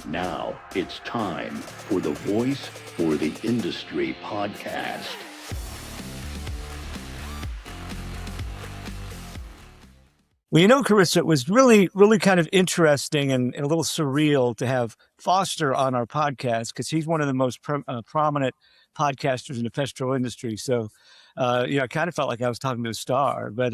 Now it's time for the Voice for the Industry podcast. Well, Carissa, it was really, really kind of interesting and a little surreal to have Foster on our podcast because he's one of the most prominent podcasters in the petrol industry. So, I kind of felt like I was talking to a star, but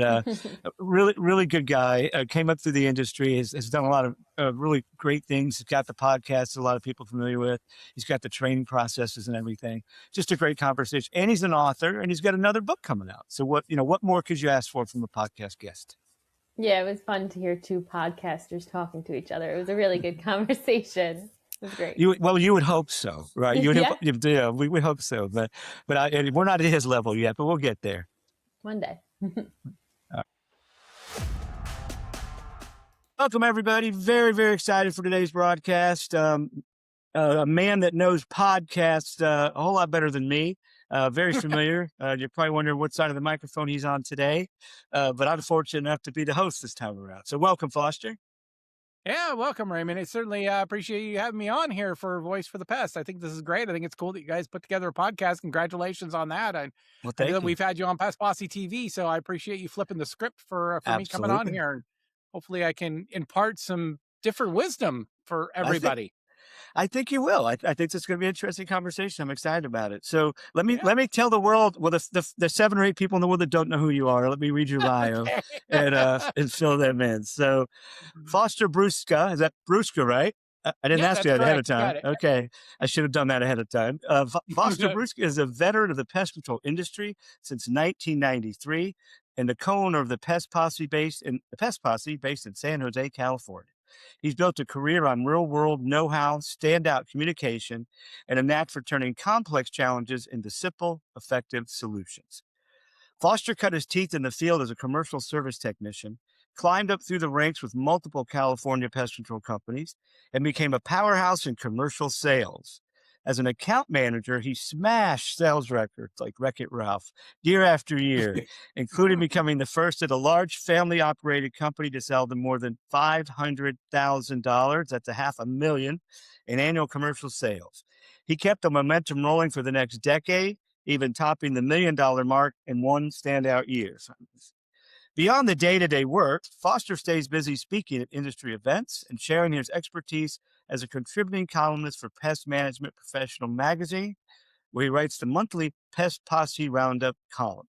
really, really good guy. Came up through the industry, has done a lot of really great things. He's got the podcast a lot of people familiar with. He's got the training processes and everything. Just a great conversation. And he's an author, and he's got another book coming out. So what more could you ask for from a podcast guest? Yeah, it was fun to hear two podcasters talking to each other. It was a really good conversation. It was great. You would hope so, right? We would hope so, but we're not at his level yet, but we'll get there. One day. Welcome, everybody. Very, very excited for today's broadcast. A man that knows podcasts a whole lot better than me. Very familiar. You're probably wondering what side of the microphone he's on today, but I'm fortunate enough to be the host this time around. So welcome, Foster. Yeah, welcome, Raymond. I certainly appreciate you having me on here for Voice for the Pest. I think this is great. I think it's cool that you guys put together a podcast. Congratulations on that. I know that we've had you on Pest Posse TV, so I appreciate you flipping the script for me coming on here. And hopefully I can impart some different wisdom for everybody. I think you will. I think this is going to be an interesting conversation. I'm excited about it. So let me tell the world, well, the 7 or 8 people in the world that don't know who you are, let me read your bio and fill them in. So Foster Bruska, is that Bruska, right? I didn't ask you that ahead of time. Okay. I should have done that ahead of time. Foster Bruska is a veteran of the pest control industry since 1993 and the co-owner of the Pest Posse based in San Jose, California. He's built a career on real-world know-how, standout communication, and a knack for turning complex challenges into simple, effective solutions. Foster cut his teeth in the field as a commercial service technician, climbed up through the ranks with multiple California pest control companies, and became a powerhouse in commercial sales. As an account manager, he smashed sales records like Wreck-It Ralph year after year, including becoming the first at a large family-operated company to sell them more than $500,000. That's $500,000 in annual commercial sales. He kept the momentum rolling for the next decade, even topping the $1 million mark in one standout year. Beyond the day-to-day work, Foster stays busy speaking at industry events and sharing his expertise as a contributing columnist for Pest Management Professional magazine, where he writes the monthly Pest Posse Roundup column.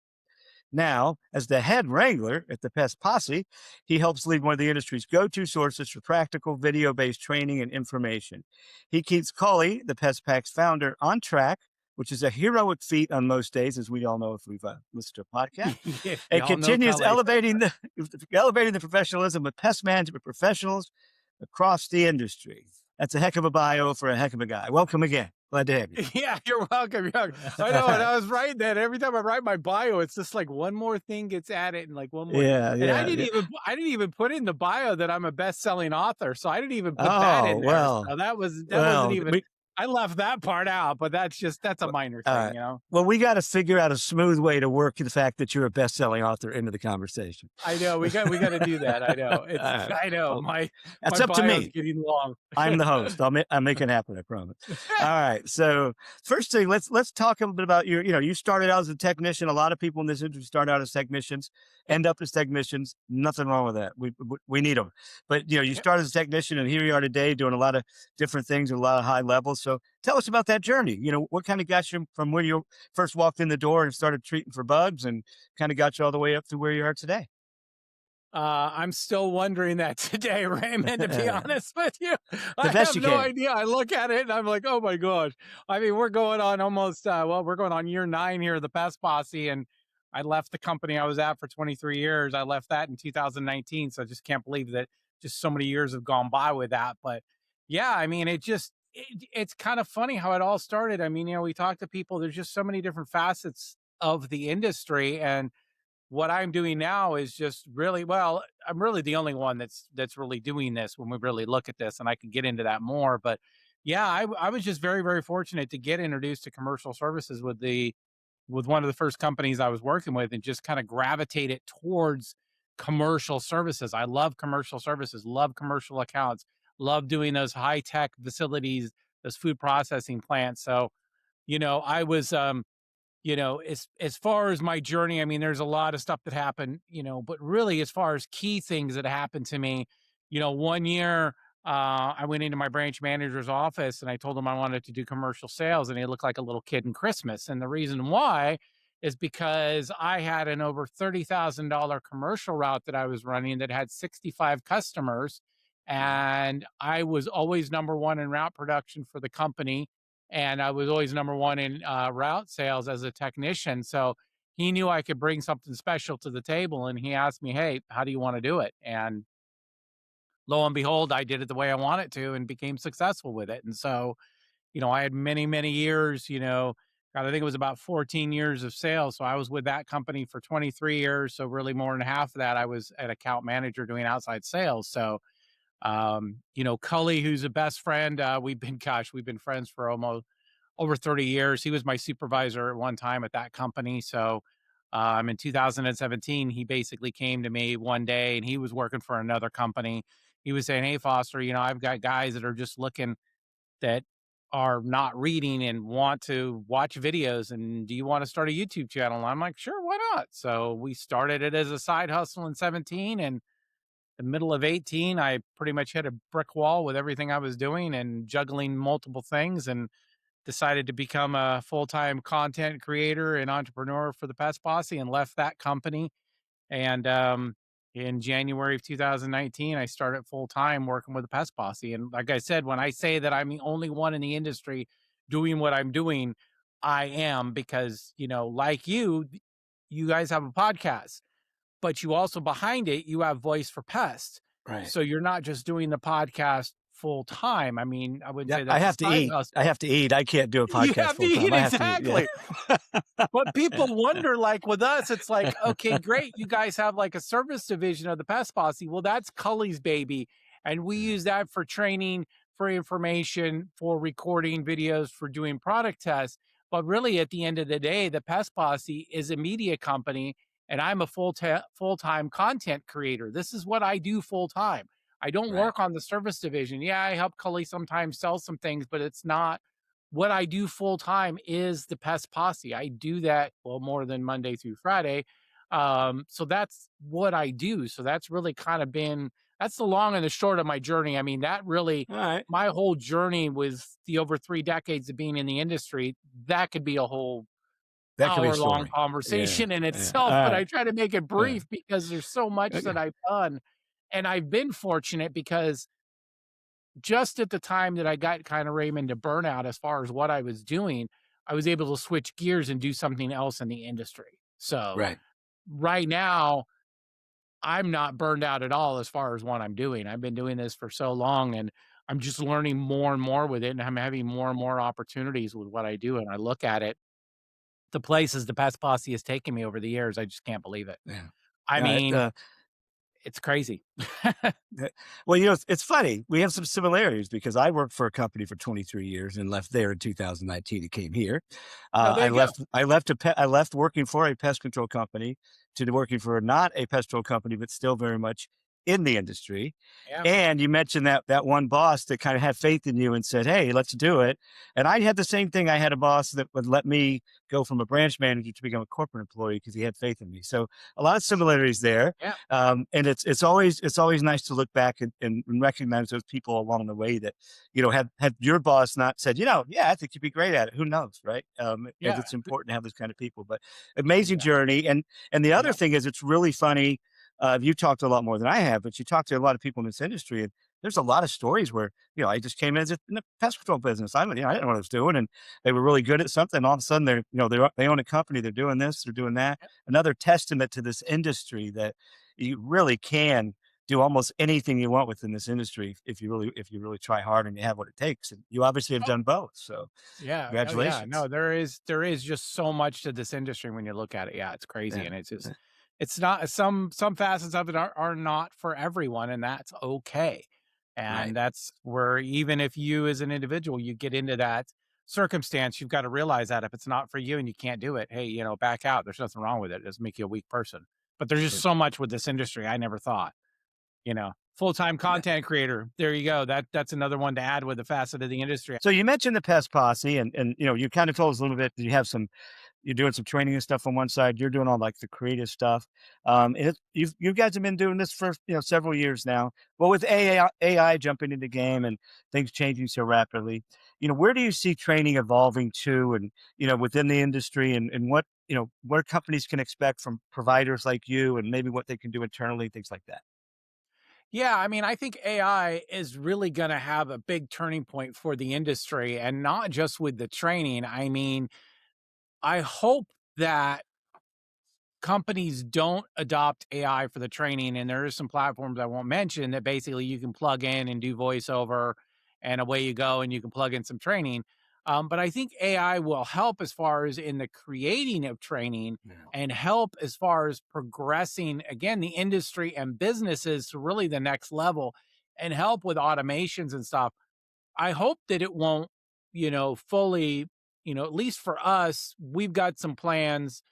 Now, as the head wrangler at the Pest Posse, he helps lead one of the industry's go-to sources for practical video-based training and information. He keeps Cully, the Pest Pack's founder, on track, which is a heroic feat on most days, as we all know if we've listened to a podcast, and continues elevating the professionalism of pest management professionals across the industry. That's a heck of a bio for a heck of a guy. Welcome again. Glad to have you. Yeah, you're welcome. I know, and I was writing that every time I write my bio, it's just like one more thing gets added and like one more. I didn't even put in the bio that I'm a best-selling author, so I didn't even put that in there. Well, so that wasn't even. I left that part out, but that's a minor thing, Well, we got to figure out a smooth way to work the fact that you're a best-selling author into the conversation. I know we got to do that. I know. I know. That's up to me. Getting long. I'm the host. I'll make it happen. I promise. All right. So first thing, let's talk a little bit about you started out as a technician. A lot of people in this industry start out as technicians, end up as technicians. Nothing wrong with that. We need them. But you started as a technician, and here you are today doing a lot of different things at a lot of high levels. So tell us about that journey. What kind of got you from when you first walked in the door and started treating for bugs and kind of got you all the way up to where you are today? I'm still wondering that today, Raymond, to be honest with you. I have no idea. I look at it and I'm like, oh my gosh. I mean, we're going on almost, we're going on year 9 here of the Pest Posse, and I left the company I was at for 23 years. I left that in 2019. So I just can't believe that just so many years have gone by with that. But yeah, I mean, it's kind of funny how it all started. I mean, we talk to people, there's just so many different facets of the industry. And what I'm doing now is just really, I'm really the only one that's really doing this when we really look at this, and I can get into that more. But yeah, I was just very, very fortunate to get introduced to commercial services with one of the first companies I was working with, and just kind of gravitated towards commercial services. I love commercial services, love commercial accounts. love doing those high tech facilities, those food processing plants. So, I was, as far as my journey, I mean, there's a lot of stuff that happened, but really as far as key things that happened to me, one year, I went into my branch manager's office and I told him I wanted to do commercial sales, and he looked like a little kid in Christmas. And the reason why is because I had an over $30,000 commercial route that I was running that had 65 customers. And I was always number one in route production for the company. And I was always number one in route sales as a technician. So he knew I could bring something special to the table. And he asked me, hey, how do you want to do it? And lo and behold, I did it the way I wanted to and became successful with it. And so, I had many, many years, God, I think it was about 14 years of sales. So I was with that company for 23 years. So really more than half of that, I was an account manager doing outside sales. So, Cully, who's a best friend, we've been friends for almost over 30 years. He was my supervisor at one time at that company. So, in 2017, he basically came to me one day and he was working for another company. He was saying, hey, Foster, I've got guys that are just looking, that are not reading and want to watch videos. And do you want to start a YouTube channel? And I'm like, sure, why not? So we started it as a side hustle in 17, and the middle of 18, I pretty much hit a brick wall with everything I was doing and juggling multiple things, and decided to become a full-time content creator and entrepreneur for the Pest Posse, and left that company. And in January of 2019, I started full-time working with the Pest Posse. And like I said, when I say that I'm the only one in the industry doing what I'm doing, I am, because, like you guys have a podcast, but you also, behind it, you have Voice for Pest. Right. So you're not just doing the podcast full time. I mean, I wouldn't say I that's a have to side eat. hustle. I have to eat. I can't do a You podcast have to full time. eat, I have to eat. exactly. Yeah. But people wonder, like with us, it's like, okay, great. You guys have like a service division of the Pest Posse. Well, that's Cully's baby. And we use that for training, for information, for recording videos, for doing product tests. But really, at the end of the day, the Pest Posse is a media company, and I'm a full-time content creator. This is what I do full time. I don't Right. work on the service division. Yeah, I help Cully sometimes sell some things, but it's not what I do full time. Is the Pest Posse. I do that, well, more than Monday through Friday. So that's what I do. So that's really kind of been, that's the long and the short of my journey. I mean, that really, All right. my whole journey with the over 3 decades of being in the industry, that could be a whole That could be a hour-long story. conversation in Yeah. itself, All but right. I try to make it brief because there's so much Okay. that I've done. And I've been fortunate because just at the time that I got kind of ran into burnout as far as what I was doing, I was able to switch gears and do something else in the industry. So Right. right now, I'm not burned out at all as far as what I'm doing. I've been doing this for so long, and I'm just learning more and more with it, and I'm having more and more opportunities with what I do. And I look at it, the places the Pest Posse has taken me over the years, I just can't believe it. Yeah. I All right. mean, it's crazy. Well, it's funny. We have some similarities because I worked for a company for 23 years and left there in 2019 and came here. Oh, there I you go. left. I left working for a pest control company to working for not a pest control company, but still very much in the industry. Yeah. And you mentioned that one boss that kind of had faith in you and said, "Hey, let's do it." And I had the same thing. I had a boss that would let me go from a branch manager to become a corporate employee because he had faith in me. So a lot of similarities there. Yeah. And it's always nice to look back and recognize those people along the way that, had your boss not said, yeah, I think you'd be great at it. Who knows, right? Yeah. It's important to have those kind of people. But amazing Yeah. journey. And the other Yeah. thing is, it's really funny. You talked a lot more than I have, but you talked to a lot of people in this industry, and there's a lot of stories where, I just came in the pest control business. I didn't know what I was doing, and they were really good at something. And all of a sudden they own a company. They're doing this, they're doing that. Another testament to this industry that you really can do almost anything you want within this industry if you really try hard and you have what it takes. And you obviously have done both. So Yeah. congratulations. Oh, yeah. No, there is just so much to this industry when you look at it. Yeah, it's crazy. Yeah. And it's not, some facets of it are not for everyone, and that's okay. And Right. that's where, even if you as an individual, you get into that circumstance, you've got to realize that if it's not for you and you can't do it, hey, back out. There's nothing wrong with it. It doesn't make you a weak person. But there's just so much with this industry I never thought, you know. full-time content creator. There you go. That's another one to add with the facet of the industry. So you mentioned the Pest Posse, and you kind of told us a little bit that you have you're doing some training and stuff on one side. You're doing all like the creative stuff. You guys have been doing this for several years now. Well, with AI jumping into the game and things changing so rapidly, where do you see training evolving to, and within the industry, and what companies can expect from providers like you, and maybe what they can do internally, things like that. Yeah, I mean, I think AI is really going to have a big turning point for the industry, and not just with the training. I mean, I hope that companies don't adopt AI for the training. And there are some platforms I won't mention that basically you can plug in and do voiceover and away you go, and you can plug in some training. But I think AI will help as far as in the creating of training, and help as far as progressing, again, the industry and businesses to really the next level, and help with automations and stuff. I hope that it won't, fully, at least for us, we've got some plans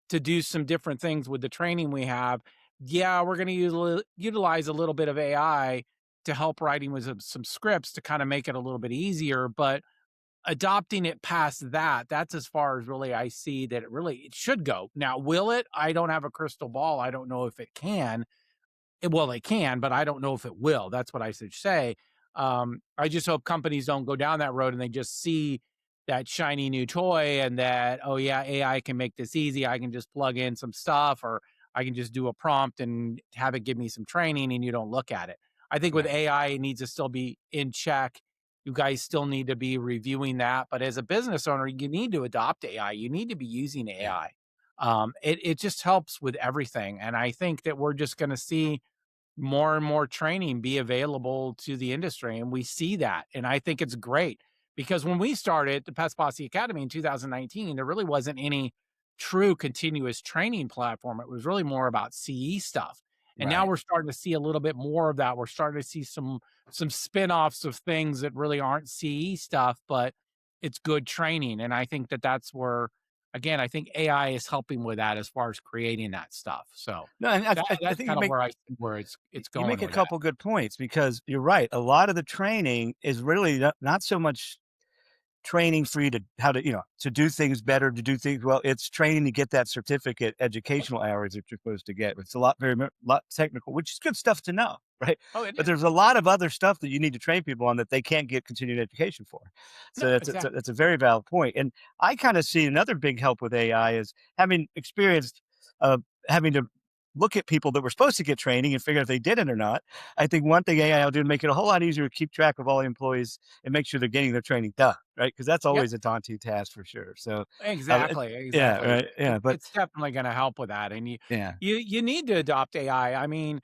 to do some different things with the training we have. Yeah, we're going to utilize a little bit of AI to help writing with some scripts to kind of make it a little bit easier, but adopting it past that, that's as far as really I see that it should go. Now, will it? I don't have a crystal ball. I don't know if it can. Well, it can, but I don't know if it will. That's what I should say. I just hope companies don't go down that road and they just see that shiny new toy, and that, oh yeah, AI can make this easy. I can just plug in some stuff, or I can just do a prompt and have it give me some training, and you don't look at it. I think with AI, it needs to still be in check. You guys still need to be reviewing that. But as a business owner, you need to adopt AI. You need to be using AI. It just helps with everything. And I think that we're just going to see more and more training be available to the industry. And we see that. And I think it's great, because when we started the Pest Posse Academy in 2019, there really wasn't any true continuous training platform. It was really more about CE stuff. And now we're starting to see a little bit more of that. We're starting to see some spin-offs of things that really aren't CE stuff, but it's good training. And I think that that's where, again, I think AI is helping with that as far as creating that stuff. So No, and I that's think kind of where I see where it's you going make a with that. couple good points, because you're right. A lot of the training is really not so much training for you to how to to do things better, to do things well. It's training to get that certificate, educational hours that you're supposed to get. It's a lot lot technical, which is good stuff to know, right? Oh, it But is. there's a lot of other stuff that you need to train people on that they can't get continuing education for. So No, that's exactly. a very valid point. And I kind of see another big help with AI is having experienced having to look at people that were supposed to get training and figure out if they did it or not. I think one thing AI will do to make it a whole lot easier to keep track of all the employees and make sure they're getting their training done, right? Because that's Yep. always a daunting task for sure. So, Exactly, yeah, exactly. right, yeah, but It's definitely gonna help with that, and yeah, you need to adopt AI. I mean,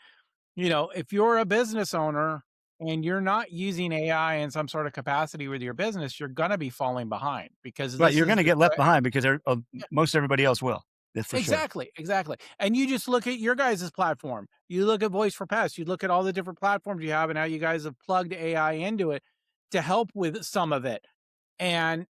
if you're a business owner and you're not using AI in some sort of capacity with your business, you're gonna be falling behind, because right, this you're is going to the get left behind because most everybody else will. That's for sure. exactly, exactly. And you just look at your guys' platform. You look at Voice for Pest. You look at all the different platforms you have, and how you guys have plugged AI into it to help with some of it. And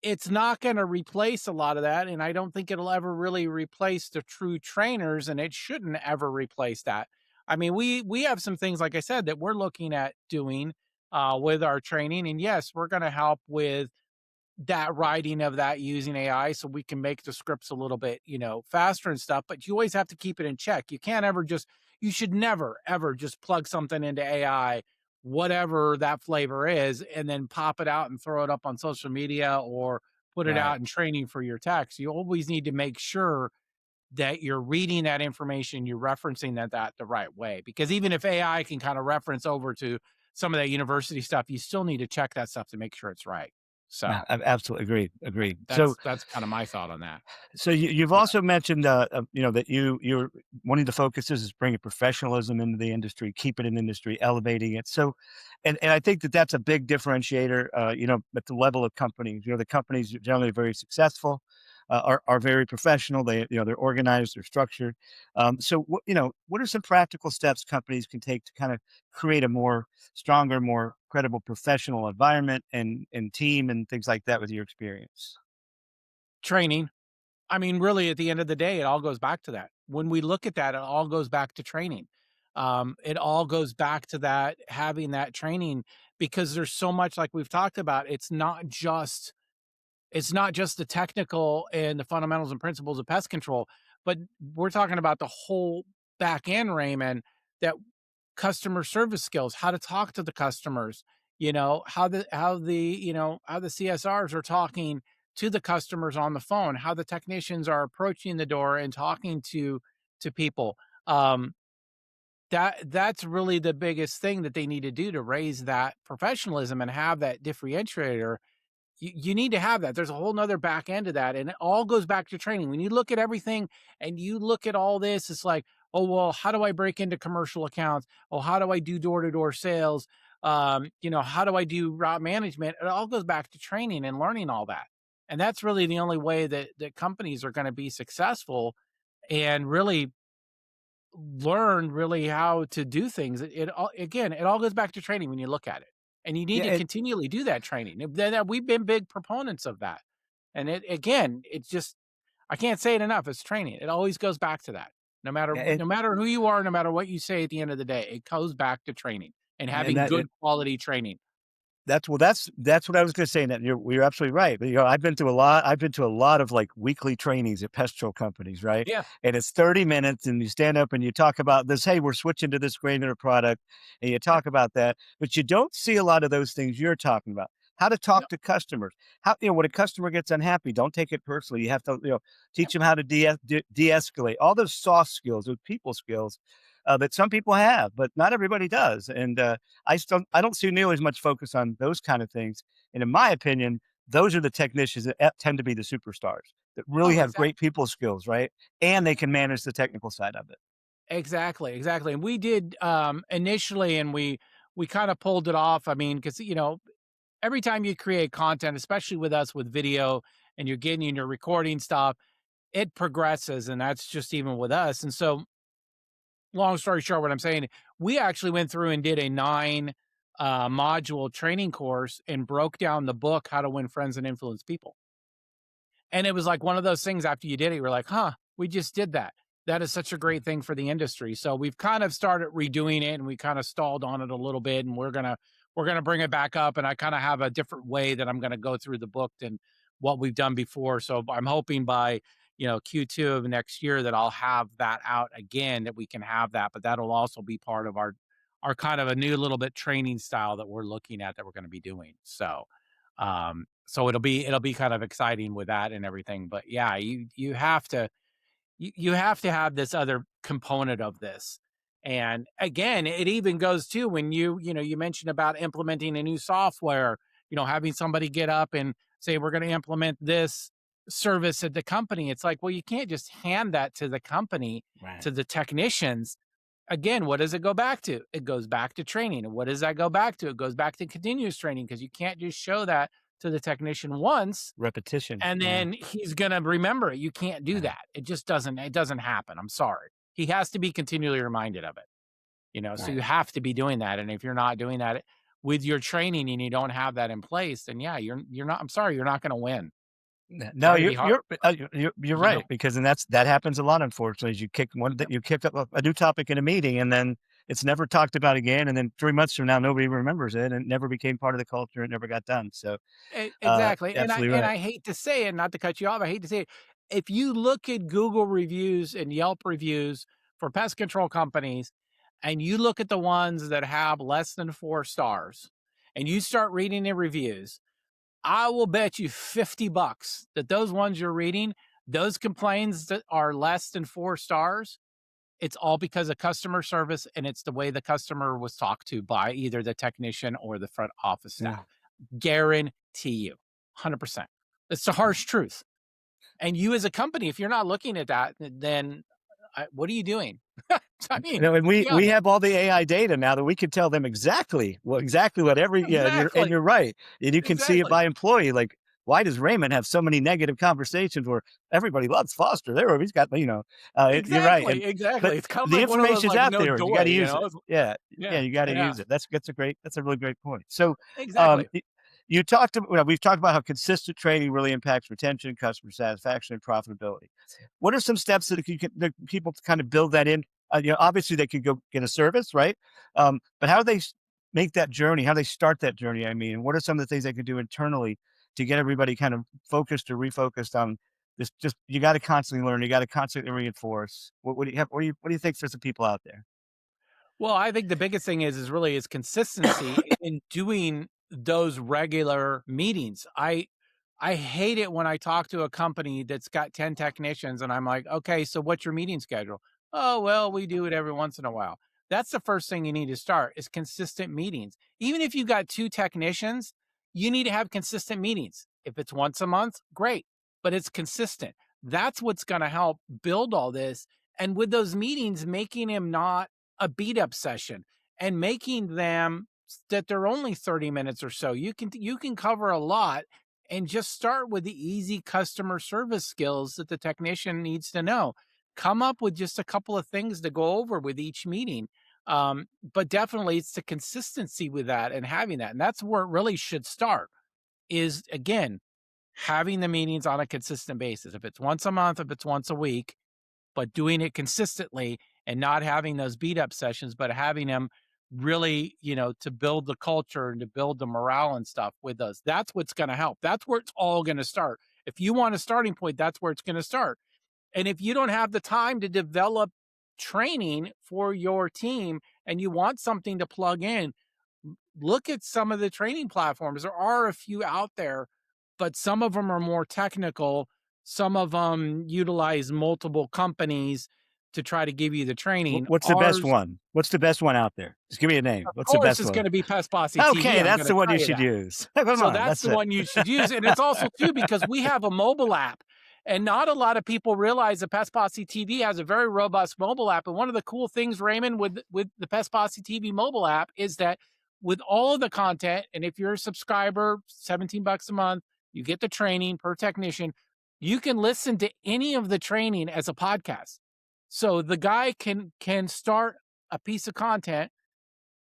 it's not going to replace a lot of that. And I don't think it'll ever really replace the true trainers, and it shouldn't ever replace that. I mean, we have some things, like I said, that we're looking at doing with our training. And yes, we're going to help with that writing of that using AI, so we can make the scripts a little bit, faster and stuff. But you always have to keep it in check. You can't ever you should never, ever just plug something into AI, whatever that flavor is, and then pop it out and throw it up on social media, or put it Right. out in training for your text. You always need to make sure that you're reading that information, you're referencing that the right way. Because even if AI can kind of reference over to some of that university stuff, you still need to check that stuff to make sure it's right. Yeah, So I absolutely agree. that's kind of my thought on that. So you've Yeah. also mentioned, that you're one of the focuses is bringing professionalism into the industry, keeping an industry, elevating it. So, and I think that that's a big differentiator. At the level of companies, the companies are generally very successful, are very professional. They're organized, they're structured. So what are some practical steps companies can take to kind of create a more stronger, more credible professional environment and team and things like that with your experience? Training. I mean, really, at the end of the day, it all goes back to that. When we look at that, it all goes back to training. It all goes back to that, having that training, because there's so much, like we've talked about. It's not just the technical and the fundamentals and principles of pest control, but we're talking about the whole back end, Raymond, that customer service skills, how to talk to the customers, how the CSRs are talking to the customers on the phone, how the technicians are approaching the door and talking to people. Um, that's really the biggest thing that they need to do to raise that professionalism and have that differentiator. You need to have that. There's a whole nother back end to that. And it all goes back to training. When you look at everything and you look at all this, it's like, oh, well, how do I break into commercial accounts? Oh, how do I do door-to-door sales? How do I do route management? It all goes back to training and learning all that. And that's really the only way that companies are going to be successful and really learn really how to do things. It all goes back to training when you look at it. And you need Yeah, to continually do that training. We've been big proponents of that. And it's just, I can't say it enough. It's training. It always goes back to that. No matter yeah, no matter who you are, no matter what you say at the end of the day, it goes back to training and and having good quality training. that's what I was going to say. And that you're absolutely right. But, I've been to a lot of like weekly trainings at pest control companies, right? Yeah. And it's 30 minutes, and you stand up and you talk about this. Hey, we're switching to this granular product, and you talk about that. But you don't see a lot of those things you're talking about. How to talk to customers. How when a customer gets unhappy, don't take it personally. You have to teach them how to de-escalate. All those soft skills, those people skills. That some people have, but not everybody does. And I don't see nearly as much focus on those kind of things. And in my opinion, those are the technicians that tend to be the superstars that really Oh, have exactly. great people skills, right? And they can manage the technical side of it. Exactly, exactly. And we did initially, and we kind of pulled it off. I mean, because every time you create content, especially with us with video, and you're getting and you're recording stuff, it progresses, and that's just even with us. And so, long story short, what I'm saying, we actually went through and did a 9 module training course and broke down the book, How to Win Friends and Influence People. And it was like one of those things, after you did it, you're like, huh, we just did that. That is such a great thing for the industry. So we've kind of started redoing it, and we kind of stalled on it a little bit, and we're gonna bring it back up. And I kind of have a different way that I'm gonna go through the book than what we've done before. So I'm hoping by Q2 of next year that I'll have that out again, that we can have that. But that'll also be part of our kind of a new little bit training style that we're looking at, that we're going to be doing. So it'll be kind of exciting with that and everything. But yeah, you have to have this other component of this. And again, it even goes to when you mentioned about implementing a new software, having somebody get up and say, we're going to implement this service at the company. It's like, well, you can't just hand that to the company, Right. to the technicians. Again, what does it go back to? It goes back to training. And what does that go back to? It goes back to continuous training, because you can't just show that to the technician once Repetition. and Yeah. then he's going to remember it. You can't do Right. that. It doesn't happen. I'm sorry. He has to be continually reminded of it, so Right. you have to be doing that. And if you're not doing that with your training and you don't have that in place, then yeah, you're not, I'm sorry, you're not going to win. No, Sorry to be hard. you're You know, right, because that happens a lot. Unfortunately, is you kick up a new topic in a meeting, and then it's never talked about again, and then 3 months from now nobody remembers it, and it never became part of the culture. It never got done. So Exactly. And I absolutely and right. I hate to say it, not to cut you off. I hate to say it. If you look at Google reviews and Yelp reviews for pest control companies, and you look at the ones that have less than 4 stars, and you start reading the reviews, I will bet you $50 that those ones you're reading, those complaints that are less than 4 stars, it's all because of customer service, and it's the way the customer was talked to by either the technician or the front office Yeah. staff. Guarantee you, 100%. It's the harsh truth. And you as a company, if you're not looking at that, then what are you doing? I mean, And we yeah, have all the AI data now that we can tell them exactly what every and exactly, you're right, and you can see it exactly, by employee. Like, why does Raymond have so many negative conversations where everybody loves Foster? He's got you're right, exactly, but exactly. It's kind of the like one of those information's like out no there. You got doy, to use it. Yeah, yeah, you got to yeah, use it. That's a really great point. So, exactly. you we've talked about how consistent training really impacts retention, customer satisfaction, and profitability. What are some steps that people kind of build that in Obviously they could go get a service, right? But how do they make that journey? How do they start that journey? I mean, what are some of the things they can do internally to get everybody kind of focused or refocused on this? Just, you got to constantly learn. You got to constantly reinforce. What do you have? What do you think for some people out there? Well, I think the biggest thing is really consistency in doing those regular meetings. I hate it when I talk to a company that's got 10 technicians and I'm like, okay, so what's your meeting schedule? Oh, well, we do it every once in a while. That's the first thing you need to start is consistent meetings. Even if you got 2 technicians, you need to have consistent meetings. If it's once a month, great, but it's consistent. That's what's going to help build all this. And with those meetings, making them not a beat up session and making them that they're only 30 minutes or so. You can cover a lot and just start with the easy customer service skills that the technician needs to know. Come up with just a couple of things to go over with each meeting. But definitely it's the consistency with that and having that. And that's where it really should start is, again, having the meetings on a consistent basis. If it's once a month, if it's once a week, but doing it consistently and not having those beat up sessions, but having them really, to build the culture and to build the morale and stuff with us. That's what's going to help. That's where it's all going to start. If you want a starting point, that's where it's going to start. And if you don't have the time to develop training for your team and you want something to plug in, look at some of the training platforms. There are a few out there, but some of them are more technical. Some of them utilize multiple companies to try to give you the training. What's the best one? What's the best one out there? Just give me a name. What's the best one? It's going to be Pest Posse TV. Okay, that's the one you should use. That's the one you should use. And it's also, too, because we have a mobile app. And not a lot of people realize that Pest Posse TV has a very robust mobile app. And one of the cool things, Raymond, with the Pest Posse TV mobile app is that with all of the content, and if you're a subscriber, $17 a month, you get the training per technician. You can listen to any of the training as a podcast. So the guy can start a piece of content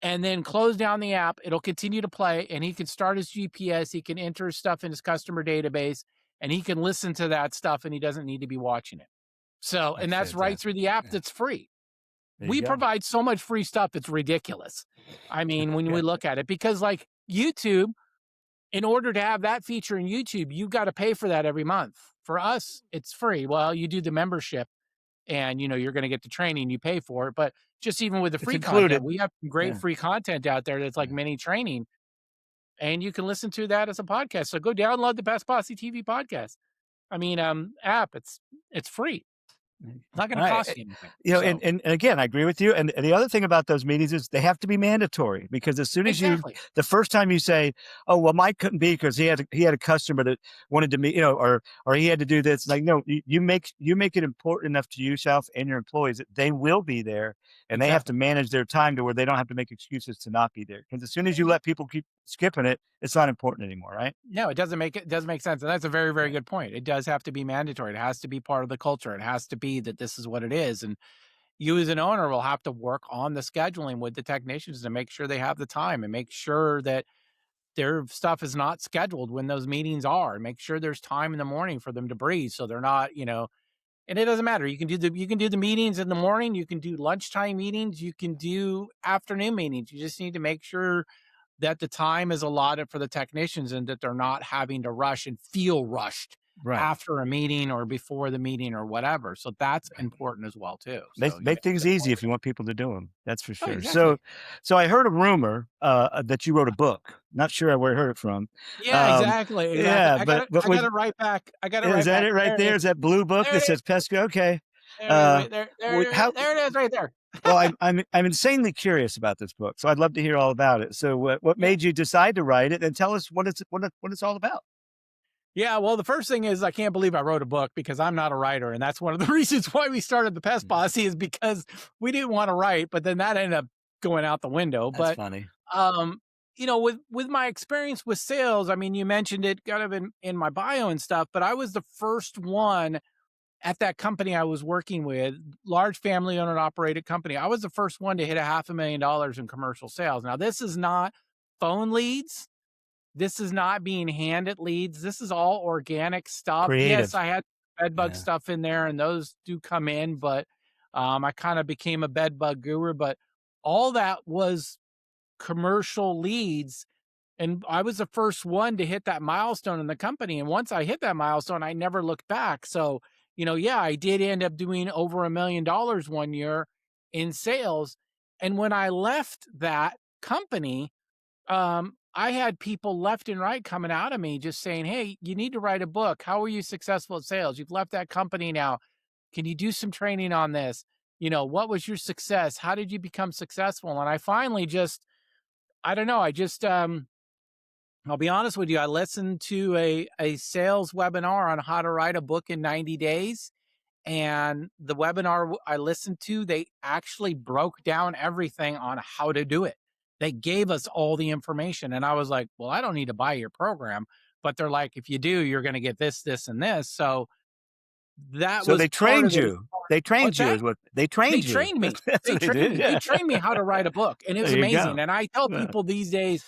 and then close down the app. It'll continue to play, and he can start his GPS. He can enter stuff in his customer database, and he can listen to that stuff, and he doesn't need to be watching it. So, and that's right through the app that's free. We provide so much free stuff, it's ridiculous. I mean, when we look at it, because like YouTube, in order to have that feature in YouTube, you've got to pay for that every month. For us, it's free. Well, you do the membership and, you're going to get the training, you pay for it. But just even with the free content, we have some great free content out there that's like mini training. And you can listen to that as a podcast. So go download the Pest Posse TV podcast. I mean, app, it's free. It's not going to cost you anything. And again, I agree with you. And the other thing about those meetings is they have to be mandatory, because as soon as the first time you say, oh, well, Mike couldn't be because he had a customer that wanted to meet, or he had to do this. Like, no, you make it important enough to yourself and your employees that they will be there, and they have to manage their time to where they don't have to make excuses to not be there. Because as soon as you let people keep skipping it, it's not important anymore, right? No, it doesn't make sense. And that's a very, very good point. It does have to be mandatory. It has to be part of the culture. It has to be that this is what it is. And you as an owner will have to work on the scheduling with the technicians to make sure they have the time and make sure that their stuff is not scheduled when those meetings are, and make sure there's time in the morning for them to breathe. So they're not, and it doesn't matter. You can do the meetings in the morning. You can do lunchtime meetings. You can do afternoon meetings. You just need to make sure that the time is allotted for the technicians and that they're not having to rush and feel rushed after a meeting or before the meeting or whatever. So that's important as well, too. So make things easy if you want people to do them. That's for sure. Exactly. So I heard a rumor that you wrote a book. Not sure where I heard it from. Yeah, exactly. Yeah, I got it right back. Is that it right there? Is that blue book that says Pesco? Okay. There it is right there. Well, I'm insanely curious about this book, so I'd love to hear all about it. So what made you decide to write it, and tell us what it's all about? Yeah, well, the first thing is I can't believe I wrote a book, because I'm not a writer. And that's one of the reasons why we started the Pest Posse, is because we didn't want to write, but then that ended up going out the window. That's funny. With my experience with sales, I mean, you mentioned it kind of in my bio and stuff, but I was the first one at that company I was working with, large family owned and operated company. I was the first one to hit $500,000 in commercial sales. Now, this is not phone leads. This is not being handed leads. This is all organic stuff. Creative. Yes, I had bedbug stuff in there, and those do come in, but I kind of became a bed bug guru, but all that was commercial leads. And I was the first one to hit that milestone in the company. And once I hit that milestone, I never looked back. So, yeah, I did end up doing over $1 million one year in sales. And when I left that company, I had people left and right coming out of me just saying, "Hey, you need to write a book. How are you successful at sales? You've left that company now. Can you do some training on this? What was your success? How did you become successful?" And I finally just, I don't know, I'll be honest with you. I listened to a sales webinar on how to write a book in 90 days. And the webinar I listened to, they actually broke down everything on how to do it. They gave us all the information. And I was like, well, I don't need to buy your program. But they're like, if you do, you're going to get this, this, and this. So that was they part of trained you. They trained you is what they trained They you. trained me. That's They what trained me. did. They trained me how to write a book. And it was There you amazing. go. And I tell Yeah. people these days,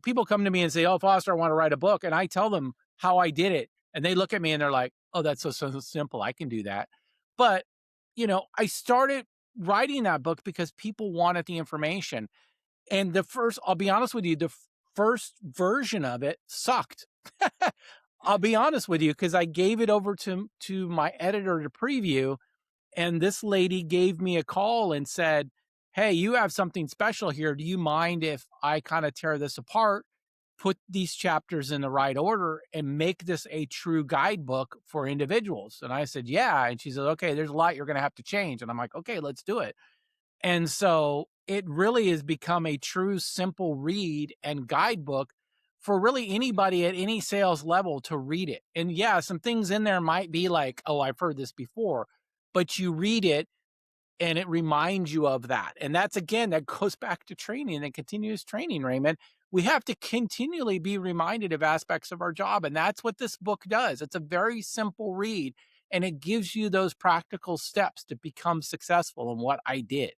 people come to me and say, "Oh, Foster, I want to write a book." And I tell them how I did it. And they look at me and they're like, "Oh, that's so simple. I can do that." But, I started writing that book because people wanted the information. And I'll be honest with you, the first version of it sucked. I'll be honest with you, because I gave it over to my editor to preview. And this lady gave me a call and said, "Hey, you have something special here. Do you mind if I kind of tear this apart, put these chapters in the right order, and make this a true guidebook for individuals?" And I said, "Yeah." And she said, "Okay, there's a lot you're going to have to change." And I'm like, "Okay, let's do it." And so it really has become a true simple read and guidebook for really anybody at any sales level to read it. And yeah, some things in there might be like, "Oh, I've heard this before," but you read it and it reminds you of that. And that's, again, that goes back to training and continuous training, Raymond. We have to continually be reminded of aspects of our job. And that's what this book does. It's a very simple read, and it gives you those practical steps to become successful in what I did.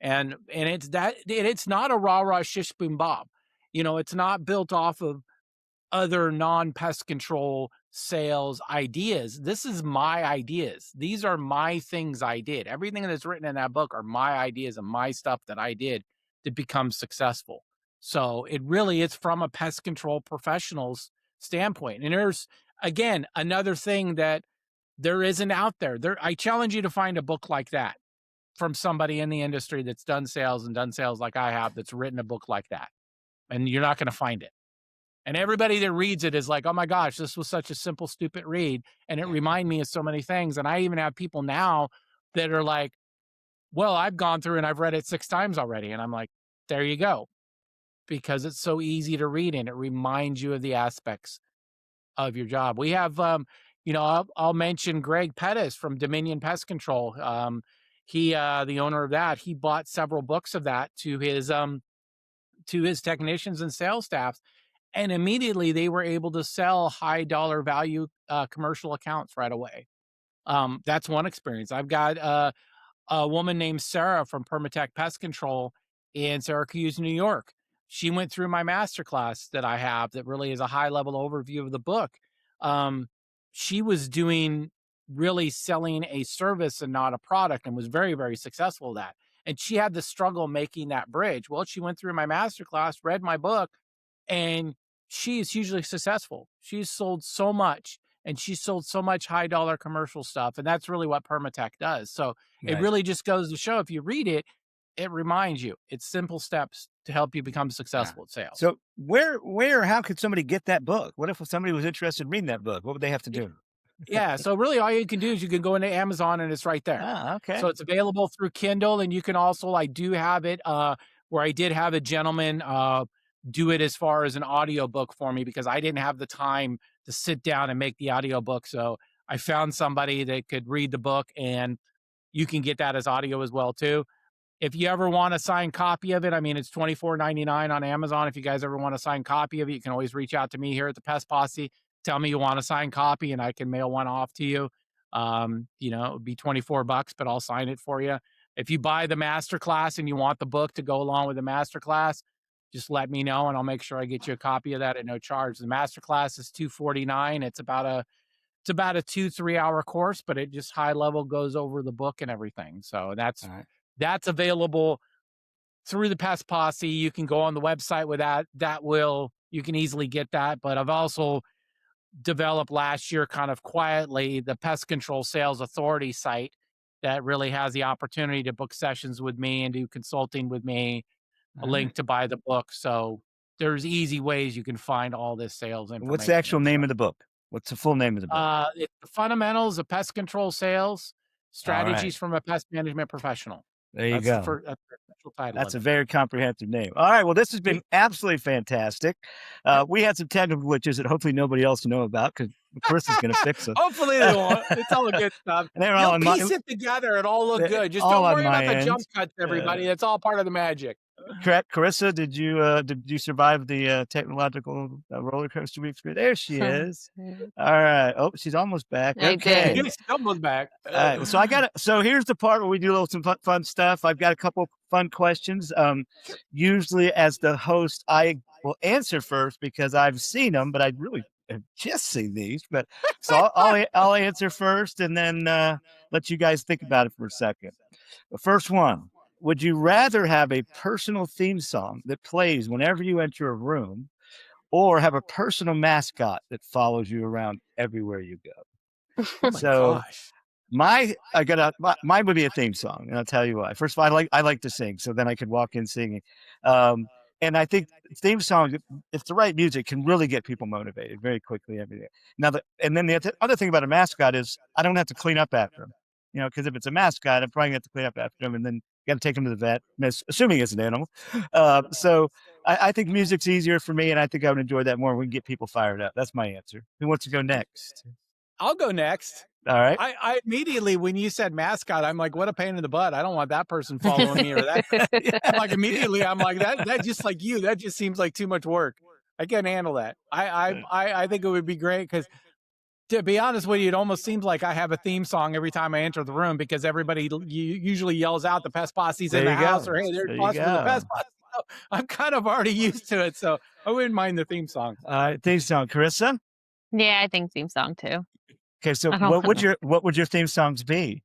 And it's not a rah-rah shish boom bob. It's not built off of other non-pest control sales ideas. This is my ideas. These are my things I did. Everything that's written in that book are my ideas and my stuff that I did to become successful. So it really is from a pest control professional's standpoint. And there's, again, another thing that there isn't out there. I challenge you to find a book like that from somebody in the industry that's done sales like I have, that's written a book like that. And you're not going to find it. And everybody that reads it is like, "Oh my gosh, this was such a simple, stupid read. And it reminded me of so many things." And I even have people now that are like, "Well, I've gone through and I've read it 6 times already." And I'm like, there you go. Because it's so easy to read and it reminds you of the aspects of your job. We have, I'll mention Greg Pettis from Dominion Pest Control. He, the owner of that, he bought several books of that to his technicians and sales staffs. And immediately they were able to sell high dollar value commercial accounts right away. That's one experience. I've got a woman named Sarah from Permatech Pest Control in Syracuse, New York. She went through my masterclass that I have that really is a high level overview of the book. She was really selling a service and not a product, and was very, very successful at that. And she had the struggle making that bridge. Well, she went through my masterclass, read my book, and she is hugely successful. She's sold so much, and she sold so much high dollar commercial stuff. And that's really what Permatech does. So Right. It really just goes to show, if you read it, it reminds you. It's simple steps to help you become successful at sales. So how could somebody get that book? What if somebody was interested in reading that book? What would they have to do? Yeah. So really all you can do is you can go into Amazon and it's right there. Ah, okay. So it's available through Kindle, and you can also, I do have it where I did have a gentleman do it as far as an audiobook for me, because I didn't have the time to sit down and make the audiobook. So I found somebody that could read the book, and you can get that as audio as well too. If you ever want a signed copy of it, I mean, it's $24.99 on Amazon. If you guys ever want a signed copy of it, you can always reach out to me here at the Pest Posse. Tell me you want a signed copy, and I can mail one off to you. It would be $24, but I'll sign it for you. If you buy the masterclass and you want the book to go along with the masterclass, just let me know, and I'll make sure I get you a copy of that at no charge. The masterclass is $249. It's about It's about a 2-3 hour course, but it just high level goes over the book and everything. So that's available through the Pest Posse. You can go on the website with that. You can easily get that. But I've also developed last year kind of quietly the Pest Control Sales Authority site that really has the opportunity to book sessions with me and do consulting with me, a link to buy the book. So there's easy ways you can find all this sales information. What's the actual name of the book? What's the full name of the book? It's the Fundamentals of Pest Control Sales, Strategies from a Pest Management Professional. There you go. That's the official title. That's a very comprehensive name. All right. Well, this has been absolutely fantastic. We had some technical glitches that hopefully nobody else will know about because Chris is going to fix them. Hopefully they won't. It's all good stuff. And they're all You'll piece it together. It all look good. Just don't worry about the jump cuts, everybody. That's all part of the magic. Correct. Carissa, did you survive the technological roller coaster we experienced? There she is. All right. Oh, she's almost back. Okay. She's almost back. All right. So here's the part where we do some fun stuff. I've got a couple fun questions. Usually as the host, I will answer first because I've seen them, but I really have just seen these. But so I'll answer first and then let you guys think about it for a second. The first one. Would you rather have a personal theme song that plays whenever you enter a room or have a personal mascot that follows you around everywhere you go? Oh my gosh. Mine would be a theme song, and I'll tell you why. First of all, I like to sing, so then I could walk in singing. And I think theme songs, if the right music, can really get people motivated very quickly every day. Now, and then the other thing about a mascot is I don't have to clean up after them. Because if it's a mascot, I'm probably going to have to clean up after them, and then got to take them to the vet, assuming it's an animal. So I think music's easier for me, and I think I would enjoy that more. We can get people fired up. That's my answer. Who wants to go next? I'll go next. All right. I immediately, when you said mascot, I'm like, what a pain in the butt. I don't want that person following me or that. Like immediately, I'm like, that just like you, that just seems like too much work. I can't handle that. I think it would be great because, to be honest with you, it almost seems like I have a theme song every time I enter the room because everybody usually yells out the Pest Posse's in the house or, hey, there's possibly the Pest Posse. So I'm kind of already used to it, so I wouldn't mind the theme song. Theme song. Carissa? Yeah, I think theme song too. Okay, so what would your theme songs be?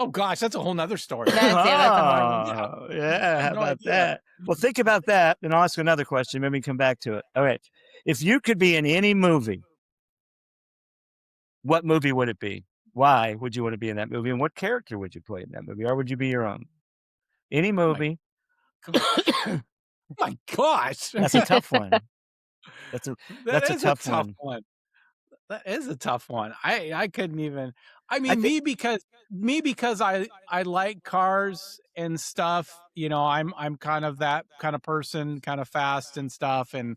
Oh gosh, that's a whole nother story. That's a yeah, how about that? Well, think about that, and I'll ask another question. Maybe come back to it. All right. If you could be in any movie, what movie would it be? Why would you want to be in that movie? And what character would you play in that movie? Or would you be your own? Any movie. Oh my gosh. That's a tough one. That's a tough one. That is a tough one. I couldn't even. I mean, me because I like cars and stuff. I'm kind of that kind of person, kind of fast and stuff. And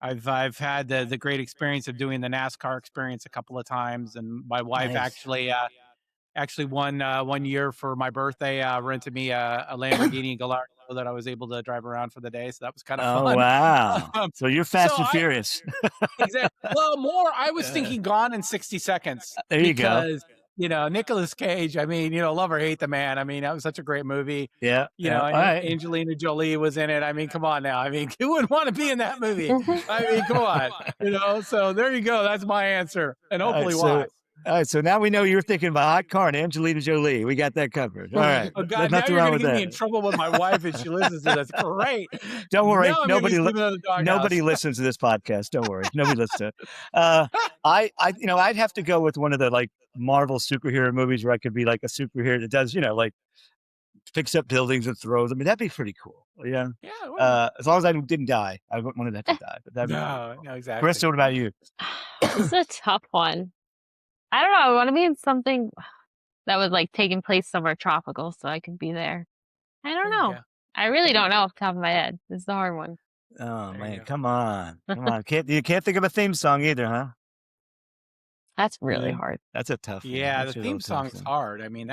I've had the great experience of doing the NASCAR experience a couple of times, and my wife actually one year for my birthday rented me a Lamborghini Gallardo that I was able to drive around for the day, so that was kind of fun. Oh wow! So you're fast and furious. Exactly. Well, I was thinking Gone in 60 Seconds. There you go. Nicolas Cage, I mean, love or hate the man. I mean, that was such a great movie. Yeah. Angelina Jolie was in it. I mean, come on now. I mean, who wouldn't want to be in that movie? I mean, come on. So there you go. That's my answer. And hopefully why. All right, so now we know you're thinking about hot car and Angelina Jolie. We got that covered. All right. Oh God, now you're going to get me in trouble with my wife if she listens to this. Great. Don't worry. Nobody listens to this podcast. Don't worry. Nobody listens to it. I'd have to go with one of the like Marvel superhero movies where I could be like a superhero that does, like picks up buildings and throws. I mean, that'd be pretty cool. Yeah. Yeah. As long as I didn't die, I wouldn't want that to die. But that'd be cool. No, exactly. Krista, what about you? It's a tough one. I don't know. I want to be in something that was like taking place somewhere tropical so I could be there. I don't know. Yeah. I really don't know off the top of my head. This is the hard one. Oh, man. Come on. You can't think of a theme song either, huh? That's really hard. That's a tough one. Yeah, That's the theme song's hard. I mean,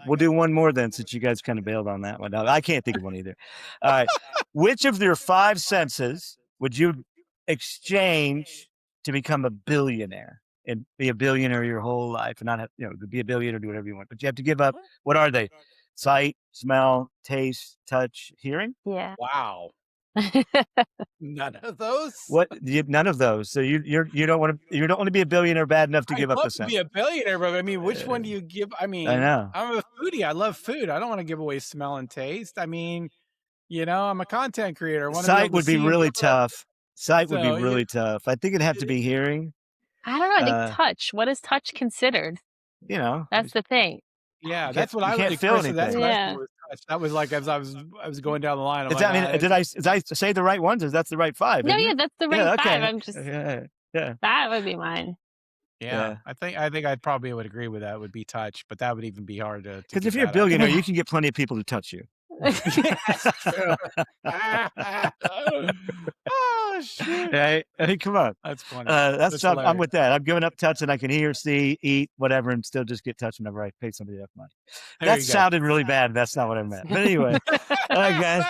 we'll do one more then since you guys kind of bailed on that one. No, I can't think of one either. All right. Which of your 5 senses would you exchange to become a billionaire and be a billionaire your whole life and not have, to be a billionaire, do whatever you want, but you have to give up. What are they? Sight, smell, taste, touch, hearing? Yeah. Wow. None of those. None of those. So you don't want to be a billionaire bad enough to give I'd up a love to cent. be a billionaire, but I mean, which one do you give? I mean, know. I'm a foodie. I love food. I don't want to give away smell and taste. I mean, I'm a content creator. I want to be Sight able to would be see and really feel that. tough. Sight would be So, really tough. I think it'd have to be hearing. I don't know. I think touch. What is touch considered? That's the thing. Yeah, that's what I can't like. feel Chris, that's anything. what I Yeah. think was touch. That was like as I was going down the line. I'm Is like, that, did I say the right ones? Or that's the right 5? No, isn't yeah, it? that's the right Yeah, 5. okay. I'm just Yeah. that would be mine. Yeah, I think I'd probably would agree with that. Would be touch, but that would even be hard to. Because if you're a billionaire, you can get plenty of people to touch you. That's true. Oh shit! Right? I mean, come on. That's funny. I'm with that. I'm giving up touch, and I can hear, see, eat, whatever, and still just get touched whenever I pay somebody enough money. That sounded really bad. That's not what I meant. But anyway, all right, guys.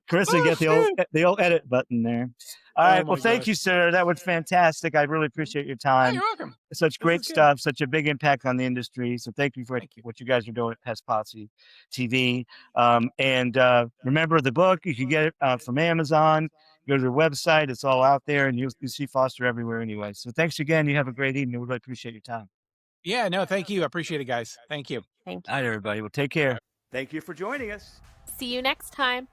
Chris will get the old edit button there. All right. Well, thank you, sir. That was fantastic. I really appreciate your time. You're welcome. Such great stuff. Such a big impact on the industry. So thank you for what you guys are doing at Pest Posse TV. And remember the book. You can get it from Amazon. Go to their website. It's all out there, and you'll see Foster everywhere anyway. So thanks again. You have a great evening. We really appreciate your time. Yeah, no, thank you. I appreciate it, guys. Thank you. Thank you. All right, everybody. Well, take care. Thank you for joining us. See you next time.